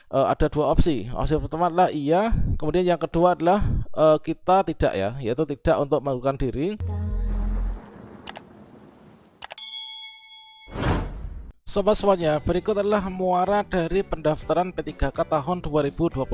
ada dua opsi. Opsi pertama adalah iya, kemudian yang kedua adalah kita tidak ya, yaitu tidak untuk mengundurkan diri. Sobat semuanya, berikut adalah muara dari pendaftaran P3K tahun 2022,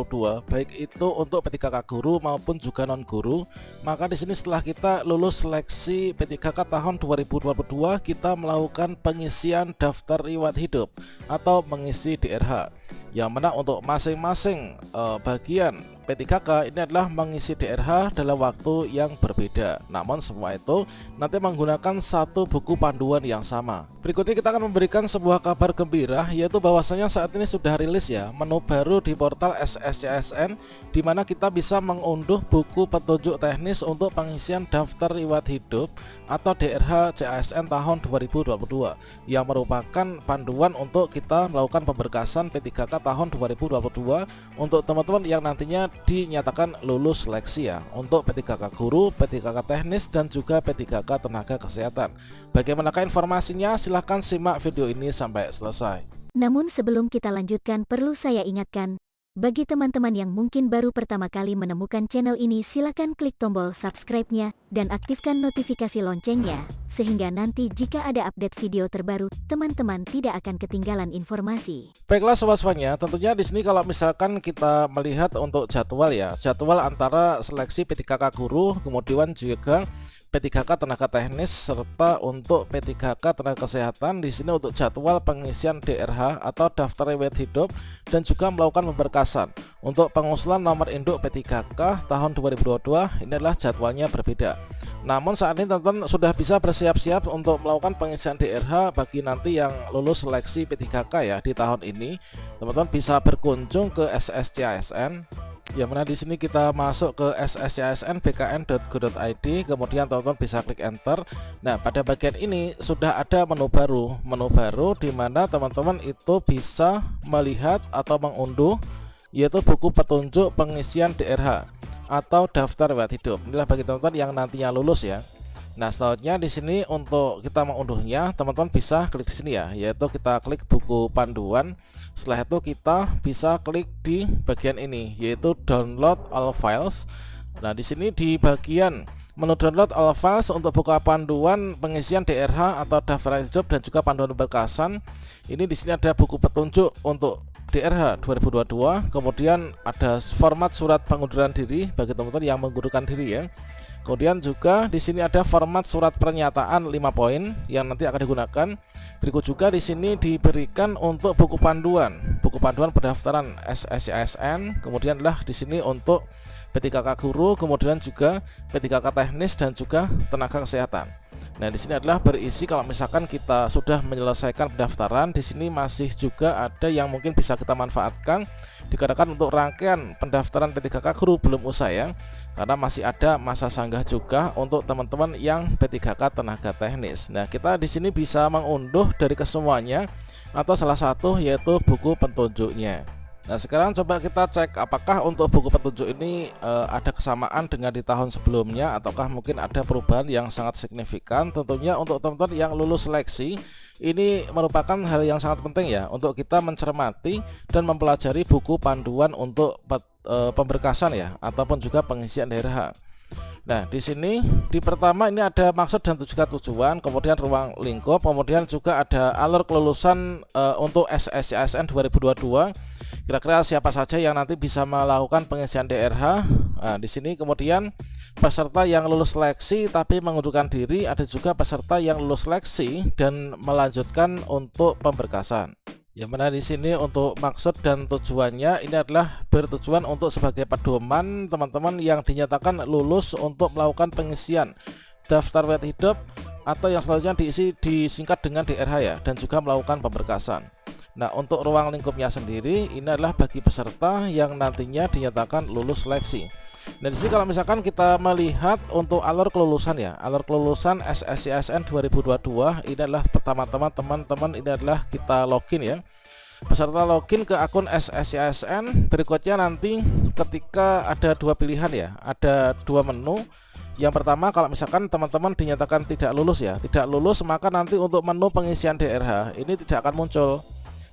baik itu untuk P3K guru maupun juga non guru. Maka di sini setelah kita lulus seleksi P3K tahun 2022, kita melakukan pengisian daftar riwayat hidup atau mengisi DRH. Yang mana untuk masing-masing bagian P3K ini adalah mengisi DRH dalam waktu yang berbeda. Namun semua itu nanti menggunakan satu buku panduan yang sama. Berikutnya kita akan memberikan sebuah kabar gembira, yaitu bahwasanya saat ini sudah rilis ya menu baru di portal SSCASN, di mana kita bisa mengunduh buku petunjuk teknis untuk pengisian daftar riwayat hidup atau DRH CASN tahun 2022, yang merupakan panduan untuk kita melakukan pemberkasan P3K tahun 2022 untuk teman-teman yang nantinya dinyatakan lulus seleksi ya, untuk P3K guru, P3K teknis, dan juga P3K tenaga kesehatan. Bagaimanakah informasinya? Silahkan simak video ini sampai selesai. Namun sebelum kita lanjutkan, perlu saya ingatkan, bagi teman-teman yang mungkin baru pertama kali menemukan channel ini, silakan klik tombol subscribe-nya dan aktifkan notifikasi loncengnya, sehingga nanti jika ada update video terbaru, teman-teman tidak akan ketinggalan informasi. Baiklah sobat semuanya, tentunya di sini kalau misalkan kita melihat untuk jadwal ya, jadwal antara seleksi P3K guru, kemudian juga P3K tenaga teknis, serta untuk P3K tenaga kesehatan. Di sini untuk jadwal pengisian DRH atau daftar riwayat hidup dan juga melakukan pemberkasan untuk pengusulan nomor induk P3K tahun 2022, ini adalah jadwalnya berbeda. Namun saat ini teman-teman sudah bisa bersiap-siap untuk melakukan pengisian DRH bagi nanti yang lulus seleksi P3K ya di tahun ini. Teman-teman bisa berkunjung ke SSCASN, yang mana di sini kita masuk ke sscsnbkn.go.id, kemudian teman-teman bisa klik enter. Nah, pada bagian ini sudah ada menu baru di mana teman-teman itu bisa melihat atau mengunduh, yaitu buku petunjuk pengisian DRH atau daftar riwayat hidup. Inilah bagi teman-teman yang nantinya lulus ya. Nah, selanjutnya di sini untuk kita mengunduhnya, teman-teman bisa klik di sini ya, yaitu kita klik buku panduan. Setelah itu kita bisa klik di bagian ini, yaitu download all files. Nah, di sini di bagian menu download all files untuk buku panduan pengisian DRH atau daftar hidup dan juga panduan pemberkasan. Ini di sini ada buku petunjuk untuk DRH 2022, kemudian ada format surat pengunduran diri bagi teman-teman yang mengundurkan diri ya. Kemudian juga di sini ada format surat pernyataan 5 poin yang nanti akan digunakan. Berikut juga di sini diberikan untuk buku panduan pendaftaran SSCASN. Kemudian adalah di sini untuk P3K guru, kemudian juga P3K teknis dan juga tenaga kesehatan. Nah, di sini adalah berisi kalau misalkan kita sudah menyelesaikan pendaftaran, di sini masih juga ada yang mungkin bisa kita manfaatkan dikarenakan untuk rangkaian pendaftaran P3K guru belum usai ya, karena masih ada masa sanggah juga untuk teman-teman yang P3K tenaga teknis. Nah, kita di sini bisa mengunduh dari kesemuanya atau salah satu yaitu buku petunjuknya. Nah, sekarang coba kita cek apakah untuk buku petunjuk ini ada kesamaan dengan di tahun sebelumnya ataukah mungkin ada perubahan yang sangat signifikan. Tentunya untuk teman-teman yang lulus seleksi, ini merupakan hal yang sangat penting ya untuk kita mencermati dan mempelajari buku panduan untuk pemberkasan ya ataupun juga pengisian DRH. Nah, di sini di pertama ini ada maksud dan juga tujuan, kemudian ruang lingkup, kemudian juga ada alur kelulusan untuk SSCASN 2022. Kira-kira siapa saja yang nanti bisa melakukan pengisian DRH. Nah, di sini kemudian peserta yang lulus seleksi tapi mengundurkan diri, ada juga peserta yang lulus seleksi dan melanjutkan untuk pemberkasan. Yang mana di sini untuk maksud dan tujuannya ini adalah bertujuan untuk sebagai pedoman teman-teman yang dinyatakan lulus untuk melakukan pengisian daftar riwayat hidup atau yang selanjutnya disingkat dengan DRH ya, dan juga melakukan pemberkasan. Nah, untuk ruang lingkupnya sendiri ini adalah bagi peserta yang nantinya dinyatakan lulus seleksi. Nah, di sini kalau misalkan kita melihat untuk alur kelulusan ya, alur kelulusan SSCASN 2022 ini adalah pertama-tama teman-teman ini adalah kita login ya. Peserta login ke akun SSCASN, berikutnya nanti ketika ada dua pilihan ya, ada dua menu. Yang pertama, kalau misalkan teman-teman dinyatakan tidak lulus ya, tidak lulus, maka nanti untuk menu pengisian DRH ini tidak akan muncul.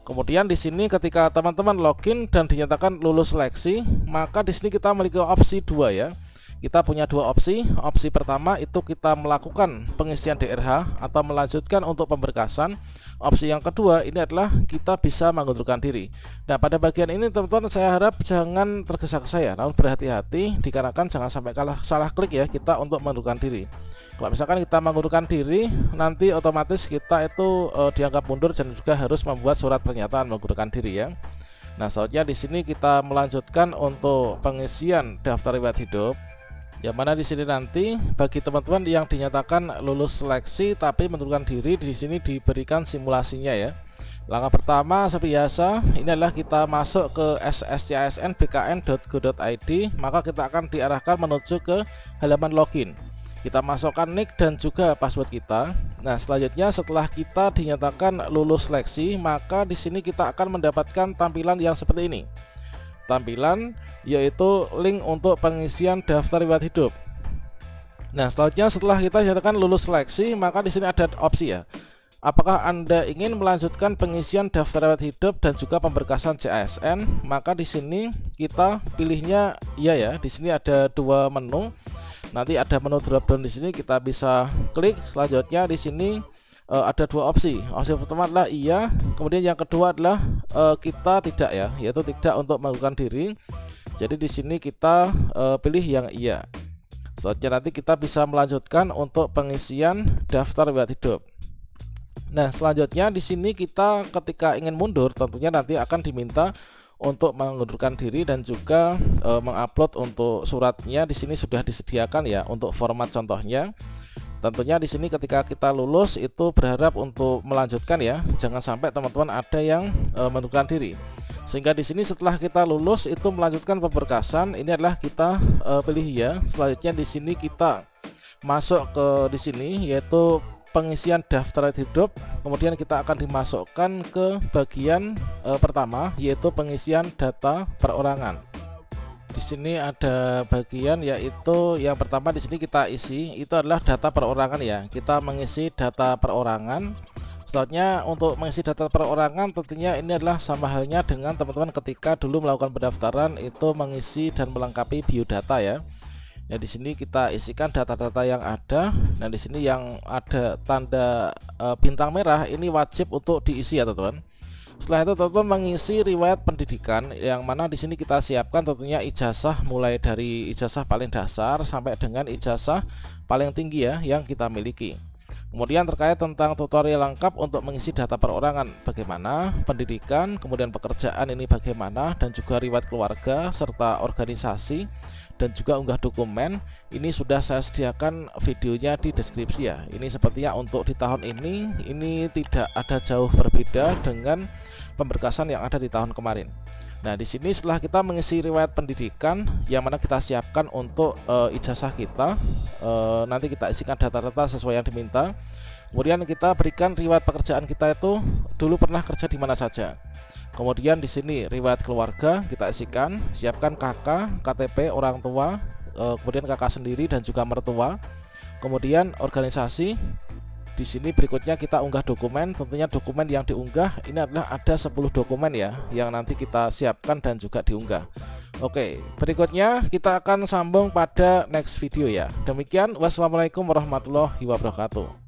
Kemudian di sini ketika teman-teman login dan dinyatakan lulus seleksi, maka di sini kita memiliki opsi dua ya. Kita punya dua opsi. Opsi pertama itu kita melakukan pengisian DRH atau melanjutkan untuk pemberkasan. Opsi yang kedua ini adalah kita bisa mengundurkan diri. Nah, pada bagian ini teman-teman saya harap jangan tergesa-gesa ya, namun berhati-hati dikarenakan jangan sampai salah klik ya kita untuk mengundurkan diri. Kalau misalkan kita mengundurkan diri, nanti otomatis kita itu dianggap mundur dan juga harus membuat surat pernyataan mengundurkan diri ya. Nah, selanjutnya di sini kita melanjutkan untuk pengisian daftar riwayat hidup. Yang mana di sini nanti bagi teman-teman yang dinyatakan lulus seleksi tapi mengundurkan diri, di sini diberikan simulasinya ya. Langkah pertama seperti biasa, ini adalah kita masuk ke sscsn.bkn.go.id, maka kita akan diarahkan menuju ke halaman login. Kita masukkan nick dan juga password kita. Nah, selanjutnya setelah kita dinyatakan lulus seleksi, maka di sini kita akan mendapatkan tampilan yang seperti ini. Tampilan yaitu link untuk pengisian daftar riwayat hidup. Nah, selanjutnya setelah kita dinyatakan lulus seleksi, maka di sini ada opsi ya. Apakah Anda ingin melanjutkan pengisian daftar riwayat hidup dan juga pemberkasan CASN? Maka di sini kita pilihnya iya ya. Di sini ada dua menu. Nanti ada menu drop down di sini, kita bisa klik. Selanjutnya di sini ada dua opsi. Opsi pertama adalah iya, kemudian yang kedua adalah kita tidak ya, yaitu tidak untuk mengundurkan diri. Jadi di sini kita pilih yang iya. Selanjutnya nanti kita bisa melanjutkan untuk pengisian daftar riwayat hidup. Nah, selanjutnya di sini kita ketika ingin mundur tentunya nanti akan diminta untuk mengundurkan diri dan juga mengupload untuk suratnya. Di sini sudah disediakan ya untuk format contohnya. Tentunya di sini ketika kita lulus itu berharap untuk melanjutkan ya, jangan sampai teman-teman ada yang mengundurkan diri. Sehingga di sini setelah kita lulus itu melanjutkan pemberkasan, ini adalah kita pilih ya. Selanjutnya di sini kita masuk ke di sini yaitu pengisian daftar hidup. Kemudian kita akan dimasukkan ke bagian pertama yaitu pengisian data perorangan. Di sini ada bagian yaitu yang pertama di sini kita isi itu adalah data perorangan ya. Kita mengisi data perorangan. Selanjutnya untuk mengisi data perorangan tentunya ini adalah sama halnya dengan teman-teman ketika dulu melakukan pendaftaran itu mengisi dan melengkapi biodata ya. Nah, di sini kita isikan data-data yang ada. Nah, di sini yang ada tanda bintang merah ini wajib untuk diisi ya teman-teman. Setelah itu teman-teman mengisi riwayat pendidikan yang mana di sini kita siapkan tentunya ijazah mulai dari ijazah paling dasar sampai dengan ijazah paling tinggi ya yang kita miliki. Kemudian terkait tentang tutorial lengkap untuk mengisi data perorangan bagaimana, pendidikan, kemudian pekerjaan ini bagaimana, dan juga riwayat keluarga serta organisasi dan juga unggah dokumen. Ini sudah saya sediakan videonya di deskripsi ya. Ini sepertinya untuk di tahun ini tidak ada jauh berbeda dengan pemberkasan yang ada di tahun kemarin. Nah, di sini setelah kita mengisi riwayat pendidikan yang mana kita siapkan untuk ijazah kita, nanti kita isikan data-data sesuai yang diminta. Kemudian kita berikan riwayat pekerjaan kita itu dulu pernah kerja di mana saja. Kemudian di sini riwayat keluarga kita isikan, siapkan KK, KTP orang tua, kemudian kakak sendiri dan juga mertua. Kemudian organisasi. Di sini berikutnya kita unggah dokumen. Tentunya dokumen yang diunggah ini adalah ada 10 dokumen ya yang nanti kita siapkan dan juga diunggah. Oke, berikutnya kita akan sambung pada next video ya. Demikian, wassalamualaikum warahmatullahi wabarakatuh.